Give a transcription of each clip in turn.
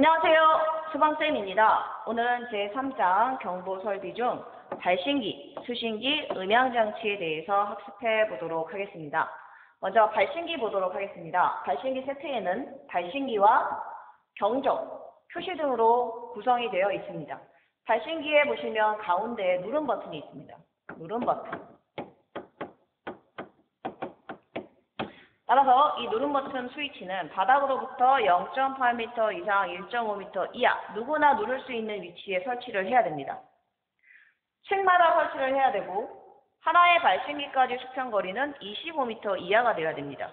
안녕하세요. 수방쌤입니다. 오늘은 제3장 경보 설비 중 발신기, 수신기, 음향장치에 대해서 학습해 보도록 하겠습니다. 먼저 발신기 보도록 하겠습니다. 발신기 세트에는 발신기와 경적, 표시 등으로 구성이 되어 있습니다. 발신기에 보시면 가운데에 누름 버튼이 있습니다. 누름 버튼. 따라서 이 누름 버튼 스위치는 바닥으로부터 0.8m 이상 1.5m 이하 누구나 누를 수 있는 위치에 설치를 해야 됩니다. 층마다 설치를 해야 되고 하나의 발신기까지 수평거리는 25m 이하가 되어야 됩니다.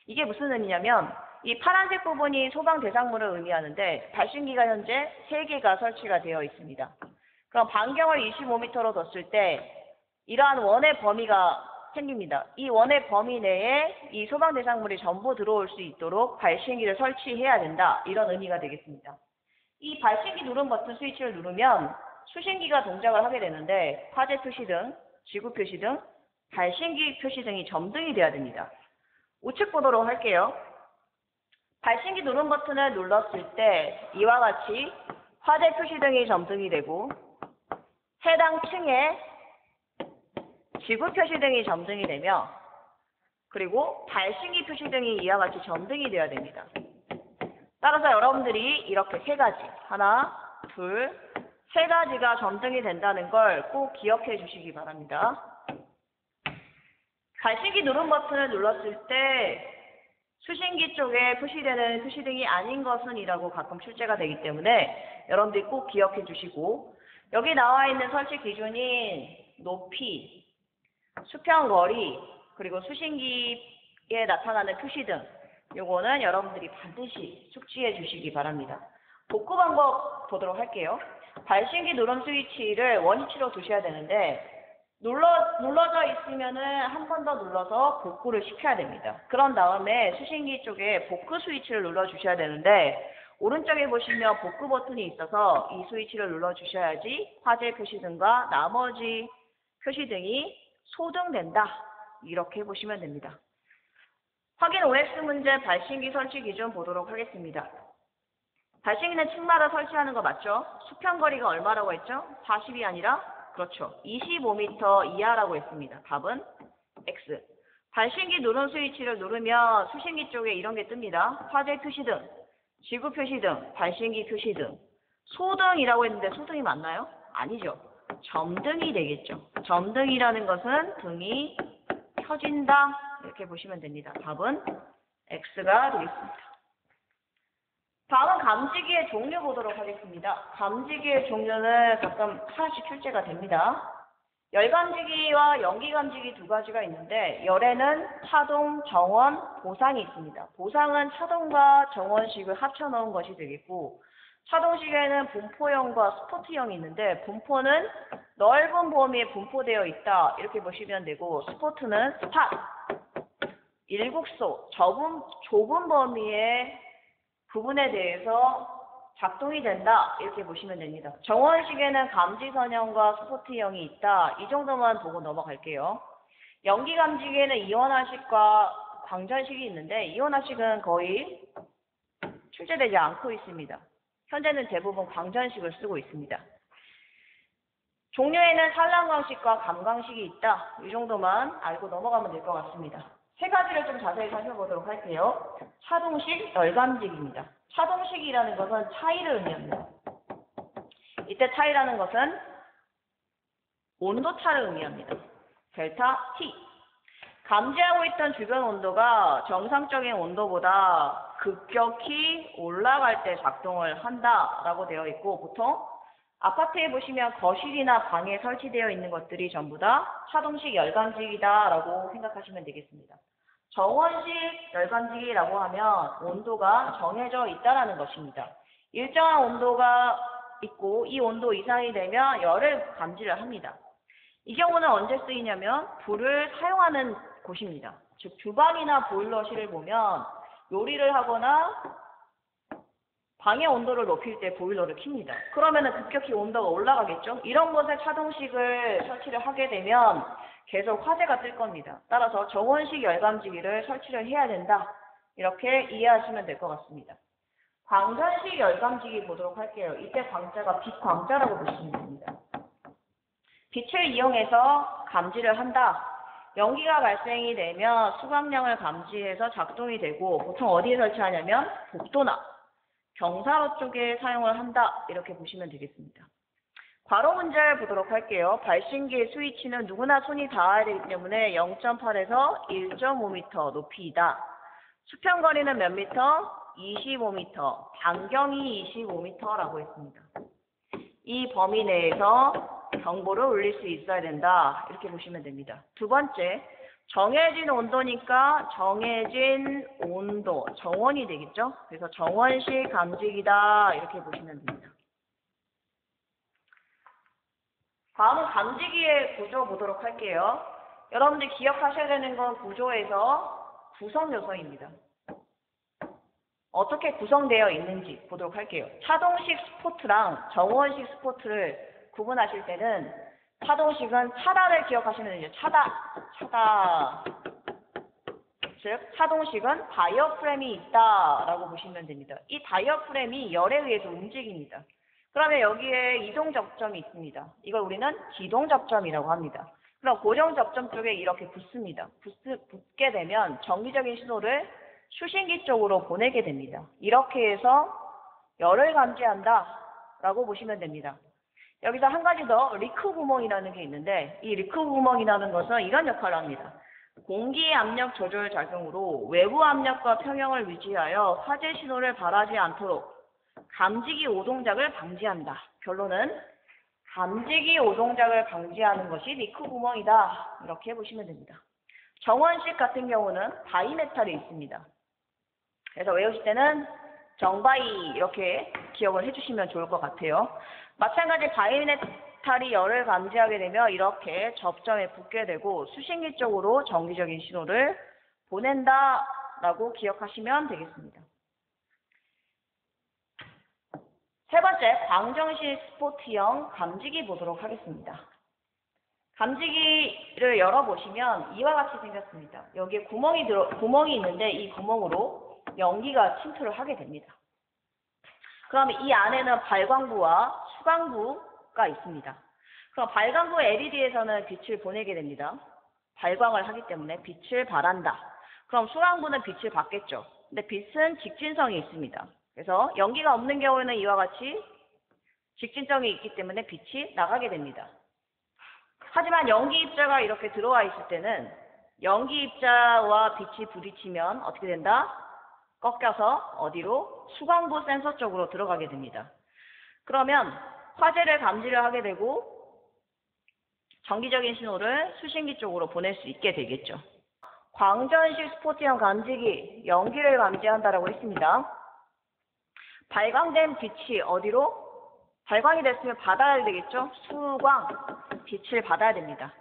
이게 무슨 의미냐면 이 파란색 부분이 소방 대상물을 의미하는데 발신기가 현재 3개가 설치가 되어 있습니다. 그럼 반경을 25m로 뒀을 때 이러한 원의 범위가 생깁니다. 이 원의 범위 내에 이 소방 대상물이 전부 들어올 수 있도록 발신기를 설치해야 된다. 이런 의미가 되겠습니다. 이 발신기 누름 버튼 스위치를 누르면 수신기가 동작을 하게 되는데 화재 표시 등, 지구 표시 등, 발신기 표시 등이 점등이 돼야 됩니다. 우측 보도록 할게요. 발신기 누름 버튼을 눌렀을 때 이와 같이 화재 표시 등이 점등이 되고 해당 층에 지구 표시 등이 점등이 되며 그리고 발신기 표시 등이 이와 같이 점등이 되어야 됩니다. 따라서 여러분들이 이렇게 3가지, 하나, 둘, 3가지가 점등이 된다는 걸 꼭 기억해 주시기 바랍니다. 발신기 누름 버튼을 눌렀을 때 수신기 쪽에 표시되는 표시등이 아닌 것은 이라고 가끔 출제가 되기 때문에 여러분들이 꼭 기억해 주시고 여기 나와 있는 설치 기준인 높이, 수평거리, 그리고 수신기에 나타나는 표시 등 요거는 여러분들이 반드시 숙지해 주시기 바랍니다. 복구 방법 보도록 할게요. 발신기 누름 스위치를 원위치로 두셔야 되는데 눌러져 있으면은 한 번 더 눌러서 복구를 시켜야 됩니다. 그런 다음에 수신기 쪽에 복구 스위치를 눌러 주셔야 되는데 오른쪽에 보시면 복구 버튼이 있어서 이 스위치를 눌러 주셔야지 화재 표시 등과 나머지 표시 등이 소등된다. 이렇게 보시면 됩니다. 확인 OX 문제 발신기 설치 기준 보도록 하겠습니다. 발신기는 층마다 설치하는 거 맞죠? 수평거리가 얼마라고 했죠? 40이 아니라 그렇죠. 25m 이하라고 했습니다. 답은 X. 발신기 누름 스위치를 누르면 수신기 쪽에 이런 게 뜹니다. 화재 표시 등, 지구 표시 등, 발신기 표시 등. 소등이라고 했는데 소등이 맞나요? 아니죠. 점등이 되겠죠. 점등이라는 것은 등이 켜진다. 이렇게 보시면 됩니다. 답은 X가 되겠습니다. 다음은 감지기의 종류 보도록 하겠습니다. 감지기의 종류는 가끔 하나씩 출제가 됩니다. 열감지기와 연기감지기 2가지가 있는데 열에는 차동, 정원, 보상이 있습니다. 보상은 차동과 정원식을 합쳐놓은 것이 되겠고 차동식에는 분포형과 스포트형이 있는데 분포는 넓은 범위에 분포되어 있다. 이렇게 보시면 되고 스포트는 스팟, 일국소, 좁은 범위의 부분에 대해서 작동이 된다. 이렇게 보시면 됩니다. 정원식에는 감지선형과 스포트형이 있다. 이 정도만 보고 넘어갈게요. 연기감지기에는 이온화식과 광전식이 있는데 이온화식은 거의 출제되지 않고 있습니다. 현재는 대부분 광전식을 쓰고 있습니다. 종류에는 산란광식과 감광식이 있다. 이 정도만 알고 넘어가면 될 것 같습니다. 3가지를 좀 자세히 살펴보도록 할게요. 차동식, 열감지기입니다. 차동식이라는 것은 차이를 의미합니다. 이때 차이라는 것은 온도차를 의미합니다. 델타 T. 감지하고 있던 주변 온도가 정상적인 온도보다 급격히 올라갈 때 작동을 한다라고 되어 있고 보통 아파트에 보시면 거실이나 방에 설치되어 있는 것들이 전부 다 차동식 열감지기다라고 생각하시면 되겠습니다. 정원식 열감지기라고 하면 온도가 정해져 있다라는 것입니다. 일정한 온도가 있고 이 온도 이상이 되면 열을 감지를 합니다. 이 경우는 언제 쓰이냐면 불을 사용하는 곳입니다. 즉 주방이나 보일러실을 보면 요리를 하거나 방의 온도를 높일 때 보일러를 켭니다. 그러면 급격히 온도가 올라가겠죠. 이런 곳에 차동식을 설치를 하게 되면 계속 화재가 뜰 겁니다. 따라서 정원식 열감지기를 설치를 해야 된다. 이렇게 이해하시면 될 것 같습니다. 광전식 열감지기 보도록 할게요. 이때 광자가 빛 광자라고 보시면 됩니다. 빛을 이용해서 감지를 한다. 연기가 발생이 되면 수광량을 감지해서 작동이 되고 보통 어디에 설치하냐면 복도나 경사로 쪽에 사용을 한다. 이렇게 보시면 되겠습니다. 괄호 문제를 보도록 할게요. 발신기의 스위치는 누구나 손이 닿아야 되기 때문에 0.8에서 1.5m 높이이다. 수평거리는 몇 미터? 25m. 반경이 25m라고 했습니다. 이 범위 내에서 경보를 울릴 수 있어야 된다. 이렇게 보시면 됩니다. 두 번째, 정해진 온도니까 정해진 온도, 정원이 되겠죠? 그래서 정원식 감지기다. 이렇게 보시면 됩니다. 다음은 감지기의 구조 보도록 할게요. 여러분들 기억하셔야 되는 건 구조에서 구성 요소입니다. 어떻게 구성되어 있는지 보도록 할게요. 차동식 스포트랑 정원식 스포트를 구분하실 때는 차동식은 차다를 기억하시면 되죠. 차다. 즉 차동식은 다이어프램이 있다라고 보시면 됩니다. 이 다이어프램이 열에 의해서 움직입니다. 그러면 여기에 이동 접점이 있습니다. 이걸 우리는 기동 접점이라고 합니다. 그럼 고정 접점 쪽에 이렇게 붙습니다. 붙게 되면 정기적인 신호를 수신기 쪽으로 보내게 됩니다. 이렇게 해서 열을 감지한다라고 보시면 됩니다. 여기서 한 가지 더 리크 구멍이라는 게 있는데 이 리크 구멍이라는 것은 이런 역할을 합니다. 공기 압력 조절 작용으로 외부 압력과 평형을 유지하여 화재 신호를 발하지 않도록 감지기 오동작을 방지한다. 결론은 감지기 오동작을 방지하는 것이 리크 구멍이다. 이렇게 보시면 됩니다. 정원식 같은 경우는 바이메탈이 있습니다. 그래서 외우실 때는 정바이 이렇게 기억을 해주시면 좋을 것 같아요. 마찬가지 바이메탈이 열을 감지하게 되면 이렇게 접점에 붙게 되고 수신기 쪽으로 정기적인 신호를 보낸다라고 기억하시면 되겠습니다. 세 번째, 광정식 스포트형 감지기 보도록 하겠습니다. 감지기를 열어보시면 이와 같이 생겼습니다. 여기에 구멍이 있는데 이 구멍으로 연기가 침투를 하게 됩니다. 그럼 이 안에는 발광부와 수광부가 있습니다. 그럼 발광부 LED에서는 빛을 보내게 됩니다. 발광을 하기 때문에 빛을 발한다. 그럼 수광부는 빛을 받겠죠. 근데 빛은 직진성이 있습니다. 그래서 연기가 없는 경우에는 이와 같이 직진성이 있기 때문에 빛이 나가게 됩니다. 하지만 연기 입자가 이렇게 들어와 있을 때는 연기 입자와 빛이 부딪히면 어떻게 된다? 꺾여서 어디로? 수광부 센서 쪽으로 들어가게 됩니다. 그러면 화재를 감지를 하게 되고 정기적인 신호를 수신기 쪽으로 보낼 수 있게 되겠죠. 광전식 스포트형 감지기, 연기를 감지한다라고 했습니다. 발광된 빛이 어디로? 발광이 됐으면 받아야 되겠죠? 수광, 빛을 받아야 됩니다.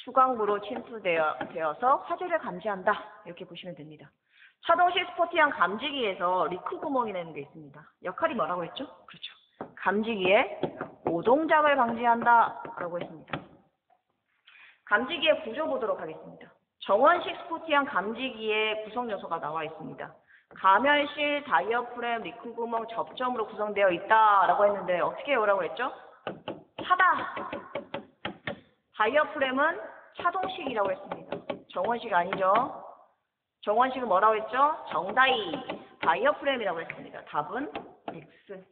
수광부로 침투되어서 화재를 감지한다. 이렇게 보시면 됩니다. 차동식 스포트형 감지기에서 리크 구멍이라는 게 있습니다. 역할이 뭐라고 했죠? 그렇죠. 감지기의 오동작을 방지한다. 라고 했습니다. 감지기의 구조 보도록 하겠습니다. 정원식 스포트형 감지기의 구성 요소가 나와 있습니다. 가면실, 다이어프램, 리크 구멍, 접점으로 구성되어 있다라고 했는데 어떻게 외우라고 했죠? 차다. 다이어프램은 차동식이라고 했습니다. 정원식 아니죠? 정원식은 뭐라고 했죠? 정다이. 다이어프램이라고 했습니다. 답은 X.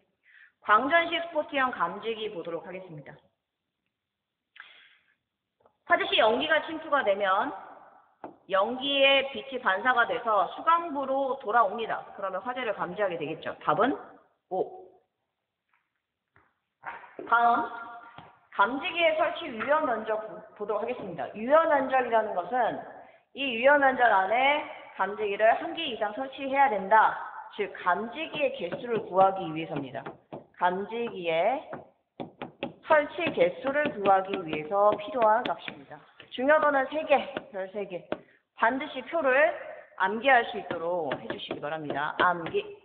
광전식 스포트형 감지기 보도록 하겠습니다. 화재 시 연기가 침투가 되면 연기에 빛이 반사가 돼서 수광부로 돌아옵니다. 그러면 화재를 감지하게 되겠죠. 답은 O. 다음, 감지기의 설치 유효 면적 보도록 하겠습니다. 유효 면적이라는 것은 이 유효 면적 안에 감지기를 1개 이상 설치해야 된다. 즉, 감지기의 개수를 구하기 위해서입니다. 감지기의 설치 개수를 구하기 위해서 필요한 값입니다. 중요도는 3개, 별 3개. 반드시 표를 암기할 수 있도록 해주시기 바랍니다. 암기.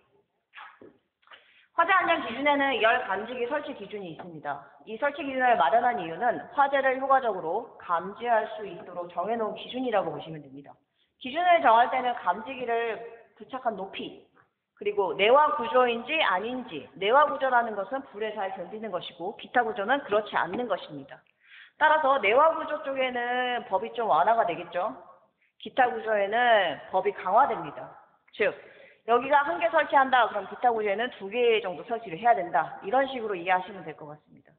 화재 안전 기준에는 열 감지기 설치 기준이 있습니다. 이 설치 기준을 마련한 이유는 화재를 효과적으로 감지할 수 있도록 정해놓은 기준이라고 보시면 됩니다. 기준을 정할 때는 감지기를 부착한 높이, 그리고 내화 구조인지 아닌지, 내화 구조라는 것은 불에 잘 견디는 것이고 기타 구조는 그렇지 않는 것입니다. 따라서 내화 구조 쪽에는 법이 좀 완화가 되겠죠. 기타 구조에는 법이 강화됩니다. 즉 여기가 한 개 설치한다. 그럼 기타 구조에는 2개 정도 설치를 해야 된다. 이런 식으로 이해하시면 될 것 같습니다.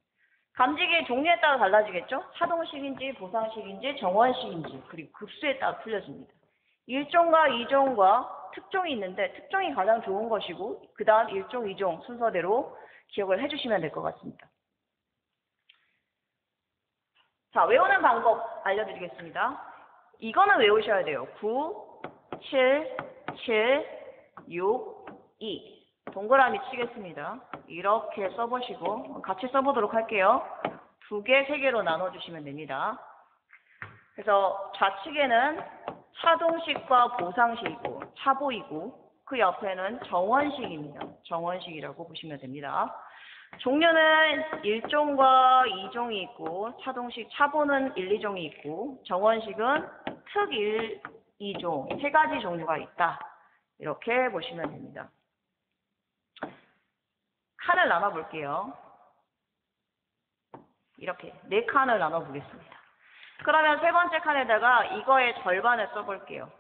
감지기의 종류에 따라 달라지겠죠. 차동식인지 보상식인지 정원식인지 그리고 급수에 따라 틀려집니다. 1종과 2종과 특종이 있는데 특종이 가장 좋은 것이고 그 다음 1종, 2종 순서대로 기억을 해주시면 될 것 같습니다. 자, 외우는 방법 알려드리겠습니다. 이거는 외우셔야 돼요. 9, 7, 7, 6, 2. 동그라미 치겠습니다. 이렇게 써보시고 같이 써보도록 할게요. 2개, 3개로 나눠주시면 됩니다. 그래서 좌측에는 차동식과 보상식이고 차보이고 그 옆에는 정원식입니다. 정원식이라고 보시면 됩니다. 종류는 1종과 2종이 있고 차동식, 차보는 1, 2종이 있고 정원식은 특 1, 2종, 3가지 종류가 있다. 이렇게 보시면 됩니다. 칸을 나눠볼게요. 이렇게 4칸을 나눠보겠습니다. 그러면 세 번째 칸에다가 이거의 절반을 써볼게요.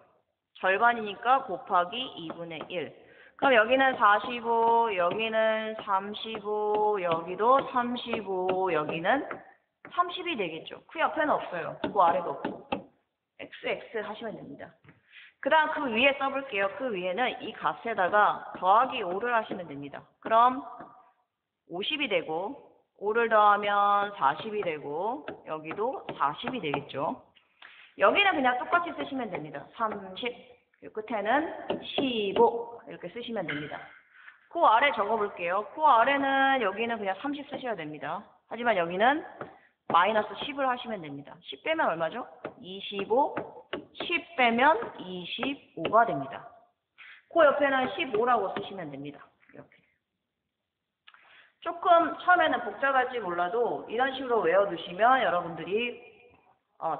절반이니까 곱하기 2분의 1. 그럼 여기는 45, 여기는 35, 여기도 35, 여기는 30이 되겠죠. 그 옆에는 없어요. 그 아래도 없고. XX 하시면 됩니다. 그 다음 그 위에 써볼게요. 그 위에는 이 값에다가 더하기 5를 하시면 됩니다. 그럼 50이 되고 5를 더하면 40이 되고 여기도 40이 되겠죠. 여기는 그냥 똑같이 쓰시면 됩니다. 30, 그리고 끝에는 15 이렇게 쓰시면 됩니다. 그 아래 적어볼게요. 그 아래는 여기는 그냥 30 쓰셔야 됩니다. 하지만 여기는 마이너스 10을 하시면 됩니다. 10 빼면 얼마죠? 25, 10 빼면 25가 됩니다. 그 옆에는 15라고 쓰시면 됩니다. 이렇게. 조금 처음에는 복잡할지 몰라도 이런 식으로 외워두시면 여러분들이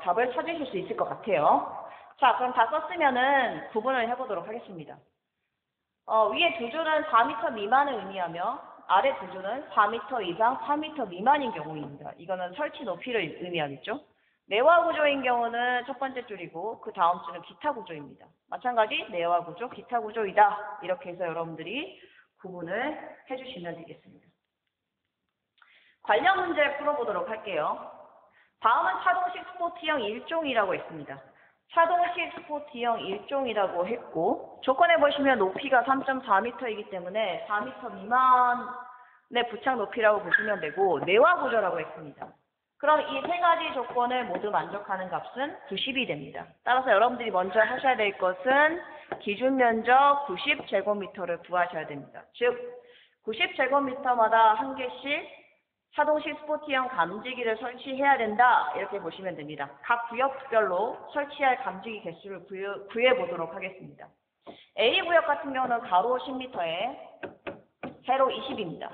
답을 찾으실 수 있을 것 같아요. 자, 그럼 다 썼으면은 구분을 해보도록 하겠습니다. 위에 두 줄은 4m 미만을 의미하며 아래 두 줄은 4m 이상 4m 미만인 경우입니다. 이거는 설치 높이를 의미하겠죠. 내화 구조인 경우는 첫 번째 줄이고 그 다음 줄은 기타 구조입니다. 마찬가지 내화 구조, 기타 구조이다. 이렇게 해서 여러분들이 구분을 해주시면 되겠습니다. 관련 문제 풀어보도록 할게요. 다음은 차동식 스포티형 1종이라고 했습니다. 차동식 스포티형 1종이라고 했고 조건에 보시면 높이가 3.4m이기 때문에 4m 미만의 부착 높이라고 보시면 되고 내화 구조라고 했습니다. 그럼 이 세 가지 조건을 모두 만족하는 값은 90이 됩니다. 따라서 여러분들이 먼저 하셔야 될 것은 기준 면적 90제곱미터를 구하셔야 됩니다. 즉 90제곱미터마다 한 개씩 차동식 스포티형 감지기를 설치해야 된다. 이렇게 보시면 됩니다. 각 구역별로 설치할 감지기 개수를 구해보도록 하겠습니다. A구역 같은 경우는 가로 10m에 세로 20입니다.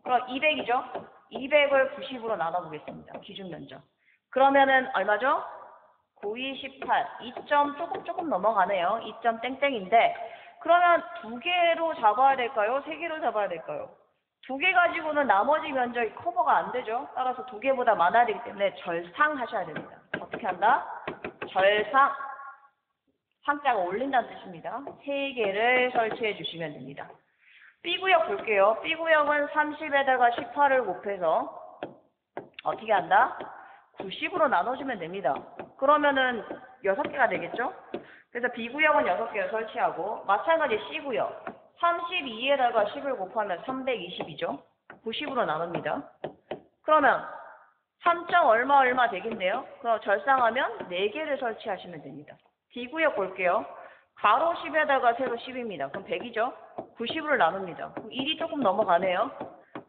그럼 200이죠? 200을 90으로 나눠보겠습니다. 기준 면적. 그러면은 얼마죠? 9218, 2점 조금 넘어가네요. 2점 땡땡인데 그러면 2개로 잡아야 될까요? 3개로 잡아야 될까요? 2개 가지고는 나머지 면적이 커버가 안 되죠. 따라서 2개보다 많아야 되기 때문에 절상하셔야 됩니다. 어떻게 한다? 절상. 상자가 올린다는 뜻입니다. 3개를 설치해 주시면 됩니다. B구역 볼게요. B구역은 30에다가 18을 곱해서 어떻게 한다? 90으로 나눠주면 됩니다. 그러면은 6개가 되겠죠? 그래서 B구역은 6개를 설치하고 마찬가지 C구역. 32에다가 10을 곱하면 320이죠. 90으로 나눕니다. 그러면 3. 얼마 되겠네요. 그럼 절상하면 4개를 설치하시면 됩니다. D구역 볼게요. 가로 10에다가 세로 10입니다. 그럼 100이죠. 90으로 나눕니다. 1이 조금 넘어가네요.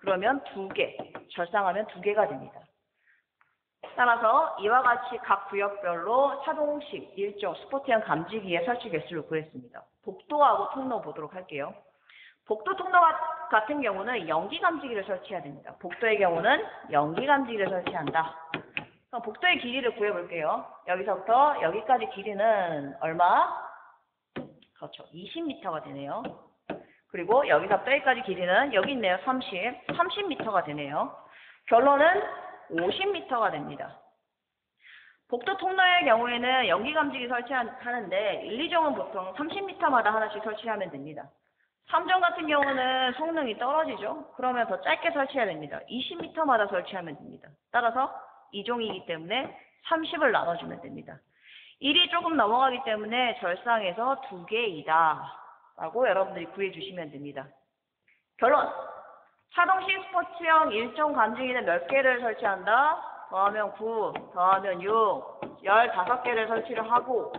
그러면 2개, 절상하면 2개가 됩니다. 따라서 이와 같이 각 구역별로 차동식 1종 스포티형 감지기의 설치 개수를 구했습니다. 복도하고 통로 보도록 할게요. 복도 통로 같은 경우는 연기 감지기를 설치해야 됩니다. 복도의 경우는 연기 감지기를 설치한다. 그럼 복도의 길이를 구해볼게요. 여기서부터 여기까지 길이는 얼마? 그렇죠. 20m가 되네요. 그리고 여기서부터 여기까지 길이는 여기 있네요. 30m가 되네요. 결론은 50m가 됩니다. 복도 통로의 경우에는 연기 감지기 설치하는데 1, 2종은 보통 30m마다 하나씩 설치하면 됩니다. 3종 같은 경우는 성능이 떨어지죠. 그러면 더 짧게 설치해야 됩니다. 20m마다 설치하면 됩니다. 따라서 2종이기 때문에 30을 나눠주면 됩니다. 1이 조금 넘어가기 때문에 절상에서 2개이다 라고 여러분들이 구해주시면 됩니다. 결론! 차동식 스포츠형 1종 감지기는 몇 개를 설치한다? 더하면 9, 더하면 6, 15개를 설치를 하고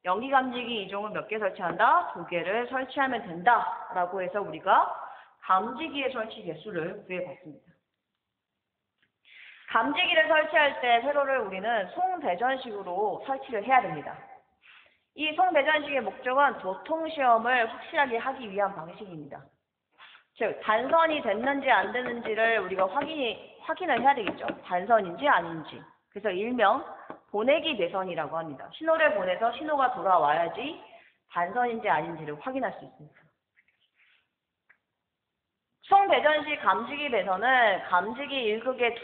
연기 감지기 2종은 몇 개 설치한다? 2개를 설치하면 된다 라고 해서 우리가 감지기의 설치 개수를 구해봤습니다. 감지기를 설치할 때 세로를 우리는 송대전식으로 설치를 해야 됩니다. 이 송대전식의 목적은 도통시험을 확실하게 하기 위한 방식입니다. 즉, 단선이 됐는지 안 됐는지를 우리가 확인을 해야 되겠죠. 단선인지 아닌지. 그래서 일명 보내기 배선이라고 합니다. 신호를 보내서 신호가 돌아와야지 단선인지 아닌지를 확인할 수 있습니다. 송대전식 감지기 배선은 감지기 1극에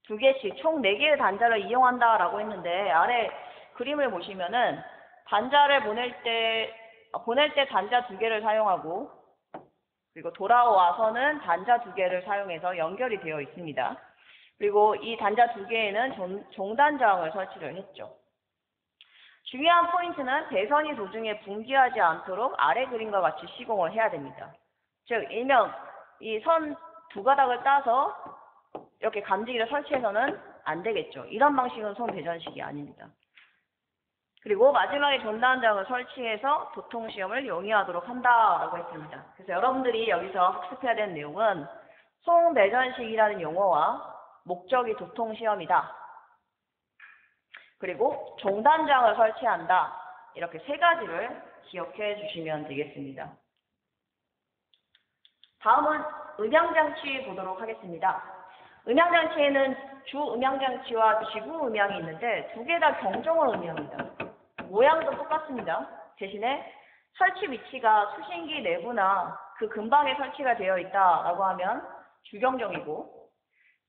2개씩 총 4개의 단자를 이용한다라고 했는데 아래 그림을 보시면은 단자를 보낼 때 단자 2개를 사용하고 그리고 돌아와서는 단자 2개를 사용해서 연결이 되어 있습니다. 그리고 이 단자 2개에는 종단자항을 설치를 했죠. 중요한 포인트는 배선이 도중에 붕괴하지 않도록 아래 그림과 같이 시공을 해야 됩니다. 즉, 일명 이 선 2가닥을 따서 이렇게 감지기를 설치해서는 안 되겠죠. 이런 방식은 송대전식이 아닙니다. 그리고 마지막에 종단장을 설치해서 도통시험을 용이하도록 한다라고 했습니다. 그래서 여러분들이 여기서 학습해야 되는 내용은 송대전식이라는 용어와 목적이 도통시험이다. 그리고 종단장을 설치한다. 이렇게 3가지를 기억해 주시면 되겠습니다. 다음은 음향장치 보도록 하겠습니다. 음향장치에는 주음향장치와 지구음향이 있는데 2개 다 경종을 의미합니다. 모양도 똑같습니다. 대신에 설치 위치가 수신기 내부나 그 근방에 설치가 되어 있다라고 하면 주경종이고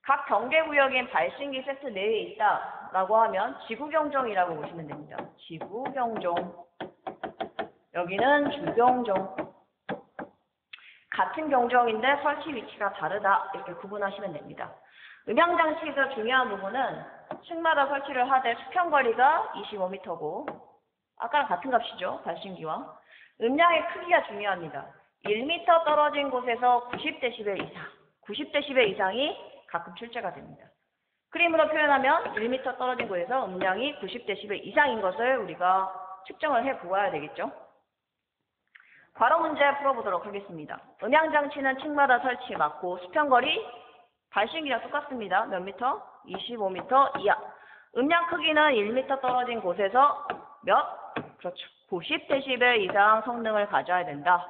각 경계구역인 발신기 세트 내에 있다라고 하면 지구경종이라고 보시면 됩니다. 지구경종. 여기는 주경종. 같은 경종인데 설치 위치가 다르다 이렇게 구분하시면 됩니다. 음향장치에서 중요한 부분은 층마다 설치를 하되 수평거리가 25m고 아까랑 같은 값이죠. 발신기와. 음량의 크기가 중요합니다. 1m 떨어진 곳에서 90dB 이상, 90dB 이상이 가끔 출제가 됩니다. 그림으로 표현하면 1m 떨어진 곳에서 음량이 90dB 이상인 것을 우리가 측정을 해 보아야 되겠죠. 괄호 문제 풀어보도록 하겠습니다. 음향장치는 층마다 설치 맞고 수평거리 발신기랑 똑같습니다. 몇 미터? 25m 이하. 음량 크기는 1m 떨어진 곳에서 몇? 그렇죠. 90dB 이상 성능을 가져야 된다.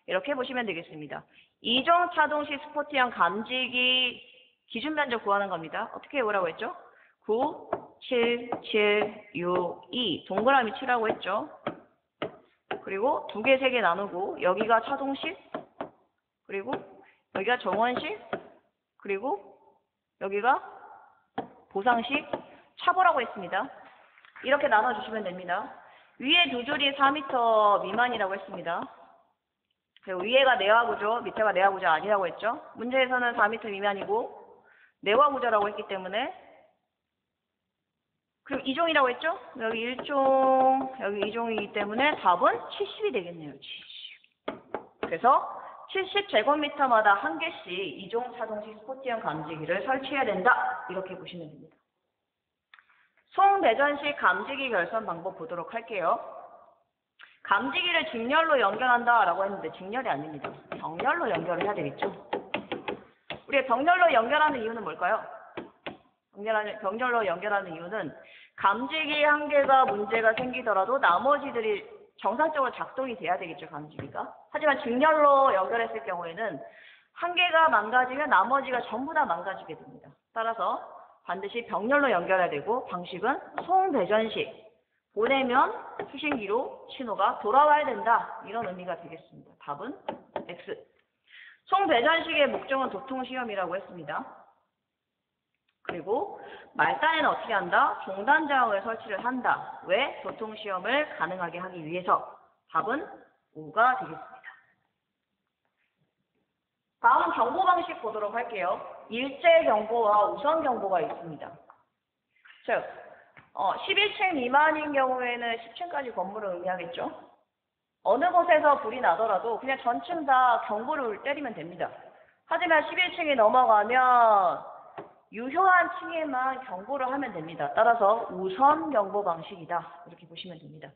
이렇게 보시면 되겠습니다. 2종 차동식 스포츠형 감지기 기준 면적 구하는 겁니다. 어떻게 해보라고 했죠? 9, 7, 7, 6, 2. 동그라미 치라고 했죠. 그리고 2개, 3개 나누고 여기가 차동식, 그리고 여기가 정원식, 그리고 여기가 보상식, 차보라고 했습니다. 이렇게 나눠주시면 됩니다. 위에 2줄이 4m 미만이라고 했습니다. 그리고 위에가 내화구조, 밑에가 내화구조 아니라고 했죠. 문제에서는 4m 미만이고 내화구조라고 했기 때문에 그리고 2종이라고 했죠? 여기 1종, 여기 2종이기 때문에 답은 70이 되겠네요. 70. 그래서 70제곱미터마다 한 개씩 2종 차동식 스포츠형 감지기를 설치해야 된다. 이렇게 보시면 됩니다. 송대전식 감지기 결선 방법 보도록 할게요. 감지기를 직렬로 연결한다라고 했는데 직렬이 아닙니다. 병렬로 연결을 해야 되겠죠. 우리가 병렬로 연결하는 이유는 뭘까요? 병렬로 연결하는 이유는 감지기 한 개가 문제가 생기더라도 나머지들이 정상적으로 작동이 돼야 되겠죠, 감지기가. 하지만 직렬로 연결했을 경우에는 한 개가 망가지면 나머지가 전부 다 망가지게 됩니다. 따라서 반드시 병렬로 연결해야 되고 방식은 송대전식. 보내면 수신기로 신호가 돌아와야 된다. 이런 의미가 되겠습니다. 답은 X. 송배전식의 목적은 도통시험이라고 했습니다. 그리고 말단에는 어떻게 한다? 종단자항을 설치를 한다. 왜? 도통시험을 가능하게 하기 위해서. 답은 5가 되겠습니다. 다음은 경보 방식 보도록 할게요. 일제 경보와 우선 경보가 있습니다. 즉, 11층 미만인 경우에는 10층까지 건물을 의미하겠죠. 어느 곳에서 불이 나더라도 그냥 전층 다 경보를 때리면 됩니다. 하지만 11층이 넘어가면 유효한 층에만 경보를 하면 됩니다. 따라서 우선 경보 방식이다. 이렇게 보시면 됩니다.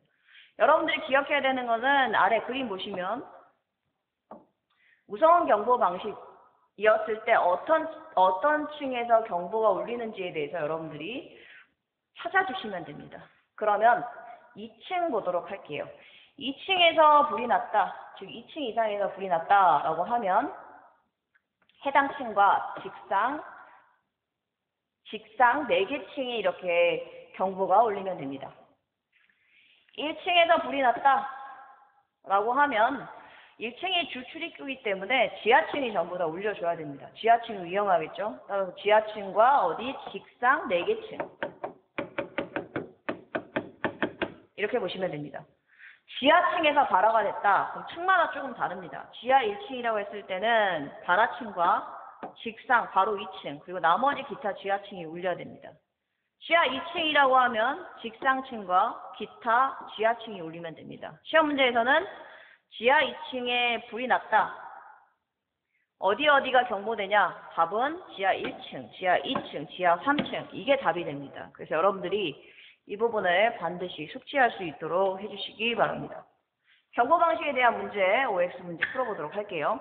여러분들이 기억해야 되는 것은 아래 그림 보시면 우선 경보 방식이었을 때 어떤 층에서 경보가 울리는지에 대해서 여러분들이 찾아주시면 됩니다. 그러면 2층 보도록 할게요. 2층에서 불이 났다. 즉 2층 이상에서 불이 났다라고 하면 해당 층과 직상 4개 층에 이렇게 경보가 울리면 됩니다. 1층에서 불이 났다라고 하면 1층이 주 출입구이기 때문에 지하층이 전부 다 울려줘야 됩니다. 지하층이 위험하겠죠? 따라서 지하층과 어디? 직상 4개 층. 이렇게 보시면 됩니다. 지하층에서 발화가 됐다. 그럼 층마다 조금 다릅니다. 지하 1층이라고 했을 때는 발화층과 직상 바로 2층 그리고 나머지 기타 지하층이 울려야 됩니다. 지하 2층이라고 하면 직상층과 기타 지하층이 울리면 됩니다. 시험 문제에서는 지하 2층에 불이 났다. 어디가 경보되냐? 답은 지하 1층, 지하 2층, 지하 3층 이게 답이 됩니다. 그래서 여러분들이 이 부분을 반드시 숙지할 수 있도록 해주시기 바랍니다. 경보 방식에 대한 문제, OX 문제 풀어보도록 할게요.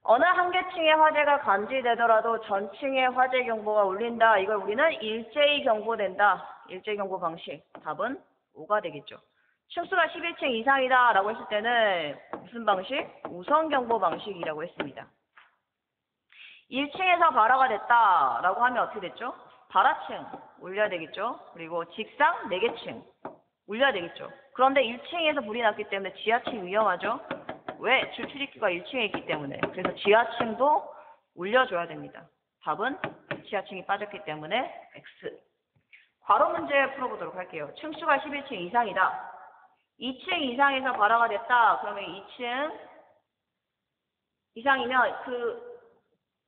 어느 한 개 층의 화재가 감지되더라도 전 층의 화재 경보가 울린다. 이걸 우리는 일제히 경보된다. 일제히 경보 방식. 답은 5가 되겠죠. 층수가 11층 이상이다 라고 했을 때는 무슨 방식? 우선 경보 방식이라고 했습니다. 1층에서 발화가 됐다 라고 하면 어떻게 됐죠? 발화층 울려야 되겠죠. 그리고 직상 4개 층 울려야 되겠죠. 그런데 1층에서 불이 났기 때문에 지하층 위험하죠. 왜? 주 출입구가 1층에 있기 때문에. 그래서 지하층도 울려줘야 됩니다. 답은 지하층이 빠졌기 때문에 X. 괄호 문제 풀어보도록 할게요. 층수가 11층 이상이다. 2층 이상에서 발화가 됐다. 그러면 2층 이상이면 그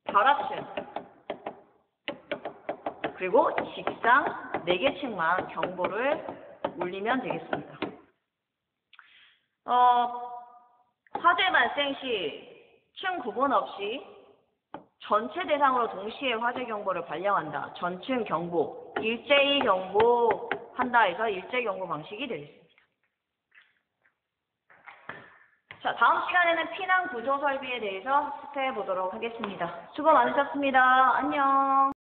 발화층 그리고 직상 4개 층만 경보를 울리면 되겠습니다. 화재 발생 시 층 구분 없이 전체 대상으로 동시에 화재 경보를 발령한다. 전층 경보, 일제히 경보한다 해서 일제 경보 방식이 되겠습니다. 자, 다음 시간에는 피난 구조 설비에 대해서 학습해 보도록 하겠습니다. 수고 많으셨습니다. 안녕.